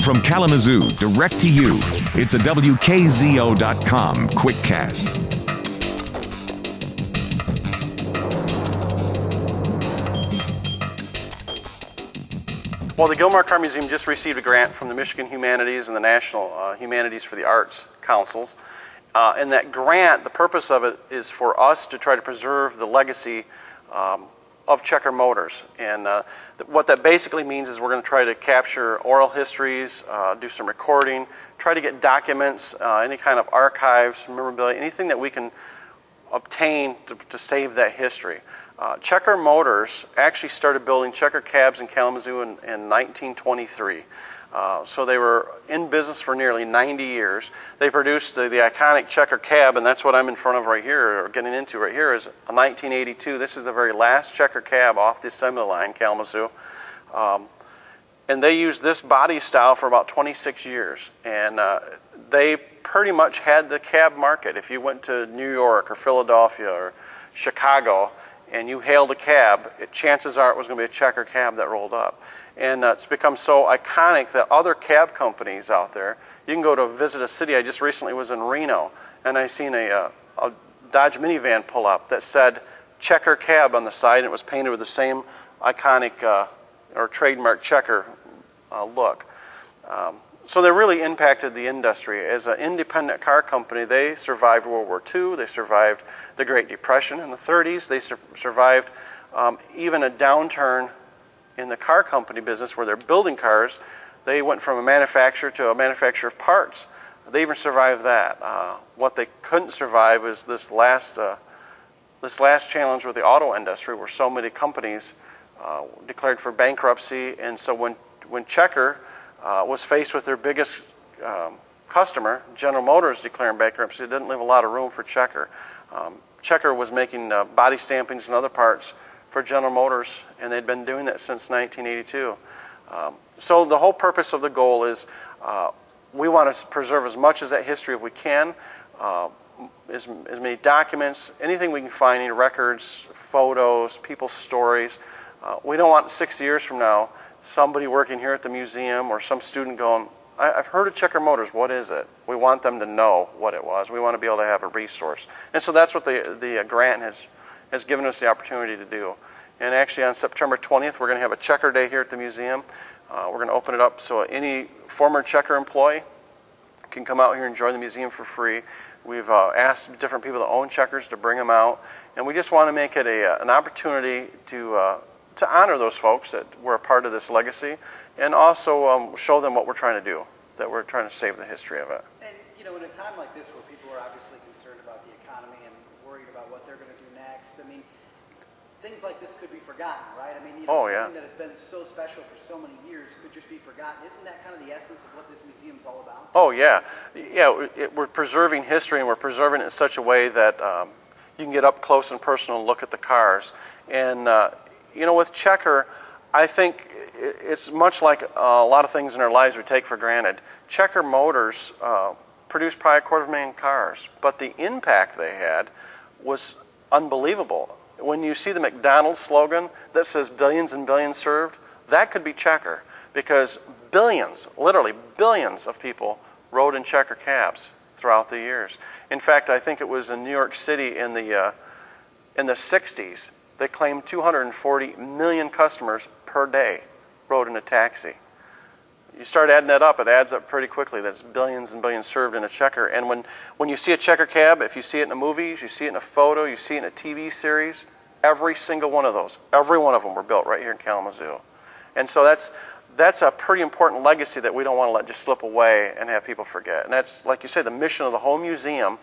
From Kalamazoo, direct to you, it's a WKZO.com Quickcast. Well, the Gilmore Car Museum just received a grant from the Michigan Humanities and the National Humanities for the Arts Councils. And that grant, the purpose of it is for us to try to preserve the legacy of Checker Motors. And what that basically means is we're going to try to capture oral histories, do some recording, try to get documents, any kind of archives, memorabilia, anything that we can obtain to save that history. Checker Motors actually started building Checker cabs in Kalamazoo in 1923. So they were in business for nearly 90 years. They produced the iconic Checker cab, and that's what I'm in front of right here, or getting into right here, is a 1982. This is the very last Checker cab off the assembly line, Kalamazoo. And they used this body style for about 26 years. And they pretty much had the cab market. If you went to New York or Philadelphia or Chicago and you hailed a cab, chances are it was going to be a Checker cab that rolled up. And it's become so iconic that other cab companies out there, you can go to visit a city. I just recently was in Reno, and I seen a Dodge minivan pull up that said Checker cab on the side, and it was painted with the same iconic or trademark Checker look. So they really impacted the industry. As an independent car company, they survived World War II, they survived the Great Depression in the 30s, they survived even a downturn in the car company business where they're building cars. They went from a manufacturer to a manufacturer of parts. They even survived that. What they couldn't survive was this last challenge with the auto industry, where so many companies declared for bankruptcy. And so when Checker was faced with their biggest customer, General Motors, declaring bankruptcy, it didn't leave a lot of room for Checker. Checker was making body stampings and other parts for General Motors, and they'd been doing that since 1982. So the whole purpose of the goal is we want to preserve as much of that history as we can, as many documents, anything we can find, any records, photos, people's stories. We don't want 60 years from now somebody working here at the museum or some student going, I've heard of Checker Motors, what is it? We want them to know what it was. We want to be able to have a resource. And so that's what the grant has given us the opportunity to do. And actually on September 20th, we're going to have a Checker Day here at the museum. We're going to open it up so any former Checker employee can come out here and join the museum for free. We've asked different people that own Checkers to bring them out. And we just want to make it an opportunity to honor those folks that were a part of this legacy, and also show them what we're trying to do, that we're trying to save the history of it. And, you know, in a time like this where people are obviously concerned about the economy and worried about what they're going to do next, I mean, things like this could be forgotten, right? I mean, you know, something that has been so special for so many years could just be forgotten. Isn't that kind of the essence of what this museum's all about? Oh, yeah. Yeah, we're preserving history, and we're preserving it in such a way that you can get up close and personal and look at the cars. And you know, with Checker, I think it's much like a lot of things in our lives we take for granted. Checker Motors produced probably 250,000 cars, but the impact they had was unbelievable. When you see the McDonald's slogan that says billions and billions served, that could be Checker, because billions, literally billions of people rode in Checker cabs throughout the years. In fact, I think it was in New York City in the 60s, they claimed 240 million customers per day rode in a taxi. You start adding that up, it adds up pretty quickly. That's billions and billions served in a Checker. And when you see a Checker cab, if you see it in the movies, you see it in a photo, you see it in a TV series, every single one of those, every one of them were built right here in Kalamazoo. And so that's a pretty important legacy that we don't want to let just slip away and have people forget. And that's, like you say, the mission of the whole museum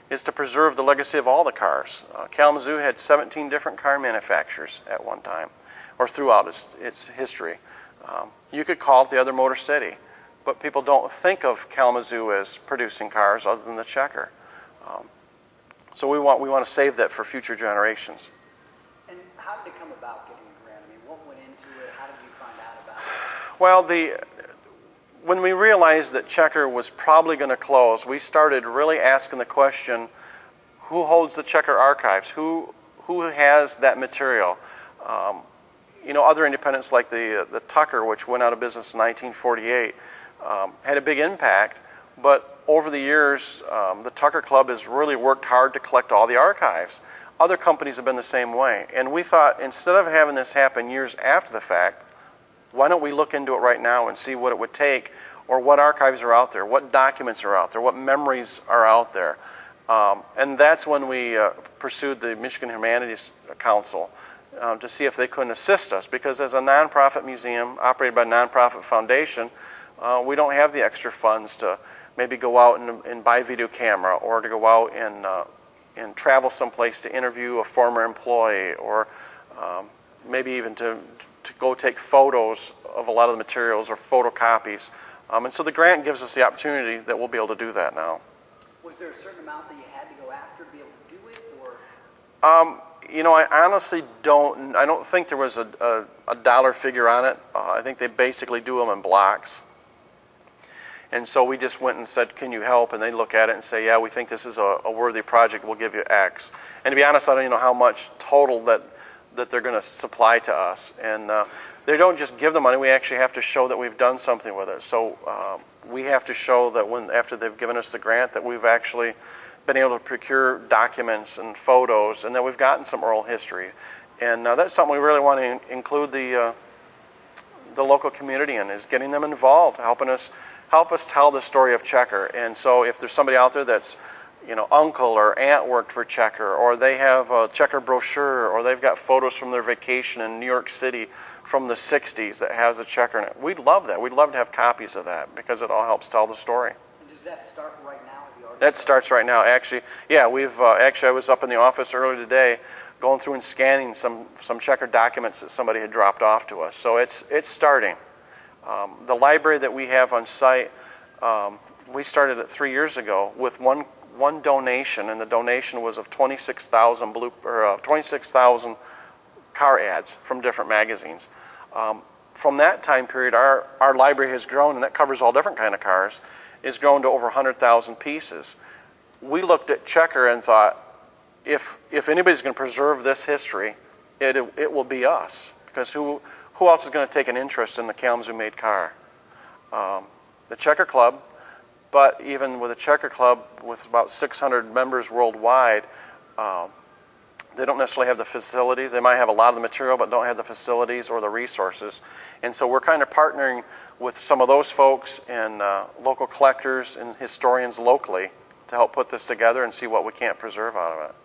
is to preserve the legacy of all the cars. Kalamazoo had 17 different car manufacturers at one time, or throughout its history. You could call it the other Motor City, but people don't think of Kalamazoo as producing cars other than the Checker. So we want to save that for future generations. And how did it come about getting the grant? I mean, what went into it? How did you find out about it? Well, when we realized that Checker was probably going to close, we started really asking the question, who holds the Checker archives? Who has that material? You know, other independents like the Tucker, which went out of business in 1948, had a big impact. But over the years, the Tucker Club has really worked hard to collect all the archives. Other companies have been the same way. And we thought, instead of having this happen years after the fact, why don't we look into it right now and see what it would take, or what archives are out there, what documents are out there, what memories are out there. And that's when we pursued the Michigan Humanities Council to see if they couldn't assist us, because as a nonprofit museum operated by a nonprofit foundation, we don't have the extra funds to maybe go out and buy a video camera, or to go out and travel someplace to interview a former employee, or maybe even to go take photos of a lot of the materials or photocopies. And so the grant gives us the opportunity that we'll be able to do that now. Was there a certain amount that you had to go after to be able to do it, or? You know, I honestly don't. I don't think there was a dollar figure on it. I think they basically do them in blocks. And so we just went and said, "Can you help?" And they look at it and say, "Yeah, we think this is a worthy project. We'll give you X." And to be honest, I don't even know how much total that they're going to supply to us. And they don't just give the money. We actually have to show that we've done something with it. So we have to show that after they've given us the grant, that we've actually been able to procure documents and photos, and that we've gotten some oral history. And that's something we really want to include the local community in, is getting them involved, help us tell the story of Checker. And so if there's somebody out there that's, you know, uncle or aunt worked for Checker, or they have a Checker brochure, or they've got photos from their vacation in New York City from the 60s that has a Checker in it, we'd love that. We'd love to have copies of that, because it all helps tell the story. And does that start right now? That starts right now. Actually, yeah, we've actually, I was up in the office earlier today going through and scanning some Checker documents that somebody had dropped off to us. So it's starting. The library that we have on site, we started it 3 years ago with one donation, and the donation was of 26,000 car ads from different magazines. From that time period, our library has grown, and that covers all different kind of cars. It's grown to over 100,000 pieces. We looked at Checker and thought, if anybody's going to preserve this history, it will be us, because who else is going to take an interest in the Kalamazoo-made car? The Checker Club. But even with a Checker Club with about 600 members worldwide, they don't necessarily have the facilities. They might have a lot of the material, but don't have the facilities or the resources. And so we're kind of partnering with some of those folks and local collectors and historians locally to help put this together and see what we can't preserve out of it.